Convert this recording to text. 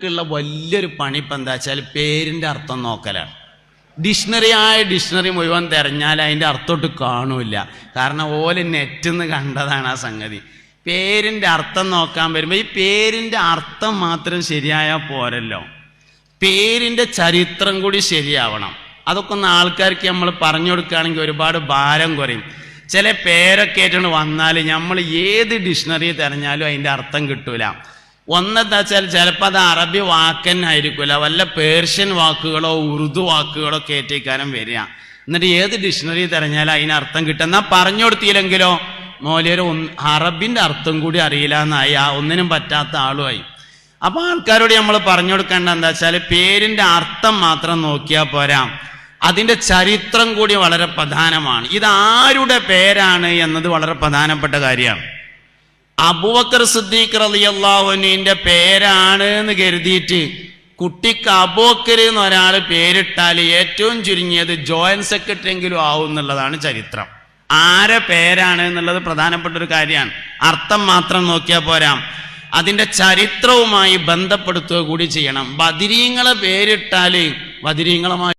ുള്ള വലിയൊരു പണി ഇപ്പം എന്താ വെച്ചാൽ പേരിൻ്റെ അർത്ഥം നോക്കലാണ്. ഡിക്ഷണറി മുഴുവൻ തിരഞ്ഞാൽ അതിൻ്റെ അർത്ഥമൊട്ട് കാണൂല. കാരണം ഓല് നെറ്റിന്ന് കണ്ടതാണ് ആ സംഗതി. പേരിൻ്റെ അർത്ഥം നോക്കാൻ വരുമ്പോൾ ഈ പേരിൻ്റെ അർത്ഥം മാത്രം ശരിയായാൽ പോരല്ലോ, പേരിൻ്റെ ചരിത്രം കൂടി ശരിയാവണം. അതൊക്കെ ഒന്ന് ആൾക്കാർക്ക് നമ്മൾ പറഞ്ഞു കൊടുക്കുകയാണെങ്കിൽ ഒരുപാട് ഭാരം കുറയും. ചില പേരൊക്കെ ആയിട്ടാണ് വന്നാൽ നമ്മൾ ഏത് ഡിക്ഷണറി തിരഞ്ഞാലും അതിൻ്റെ അർത്ഥം കിട്ടൂല. ഒന്നെന്താ വെച്ചാൽ ചിലപ്പോൾ അത് അറബി വാക്കന്നായിരിക്കില്ല, വല്ല പേർഷ്യൻ വാക്കുകളോ ഉറുദു വാക്കുകളോ കയറ്റിക്കാനും വരിക. എന്നിട്ട് ഏത് ഡിക്ഷണറി തിരഞ്ഞാലും അതിനർത്ഥം കിട്ടുക. എന്നാൽ പറഞ്ഞു കൊടുത്തില്ലെങ്കിലോ മോലിയൊരു അറബിൻ്റെ അർത്ഥം കൂടി അറിയില്ല എന്നായി, ആ ഒന്നിനും പറ്റാത്ത ആളുമായി. അപ്പോൾ ആൾക്കാരോട് നമ്മൾ പറഞ്ഞു കൊടുക്കേണ്ട എന്താ വെച്ചാൽ പേരിൻ്റെ അർത്ഥം മാത്രം നോക്കിയാൽ പോരാ, അതിൻ്റെ ചരിത്രം കൂടി വളരെ പ്രധാനമാണ്. ഇതാരുടെ പേരാണ് എന്നത് വളരെ പ്രധാനപ്പെട്ട കാര്യമാണ്. അബൂബക്കർ സിദ്ദീഖ് റളിയല്ലാഹു അൻഹുവിന്റെ പേരാണ് എന്ന് കരുതിയിട്ട് കുട്ടിക്ക് അബൂബക്കർ എന്ന് ഒരാൾ പേരിട്ടാൽ ഏറ്റവും ചുരുങ്ങിയത് ജോയിന്റ് സെക്രട്ടറി എങ്കിലും ആവും എന്നുള്ളതാണ് ചരിത്രം. ആരെ പേരാണ് എന്നുള്ളത് പ്രധാനപ്പെട്ട ഒരു കാര്യമാണ്. അർത്ഥം മാത്രം നോക്കിയാൽ പോരാ, അതിൻ്റെ ചരിത്രവുമായി ബന്ധപ്പെടുത്തുക കൂടി ചെയ്യണം. ബദരീങ്ങളെ പേരിട്ടാൽ ബദരീങ്ങളുമായി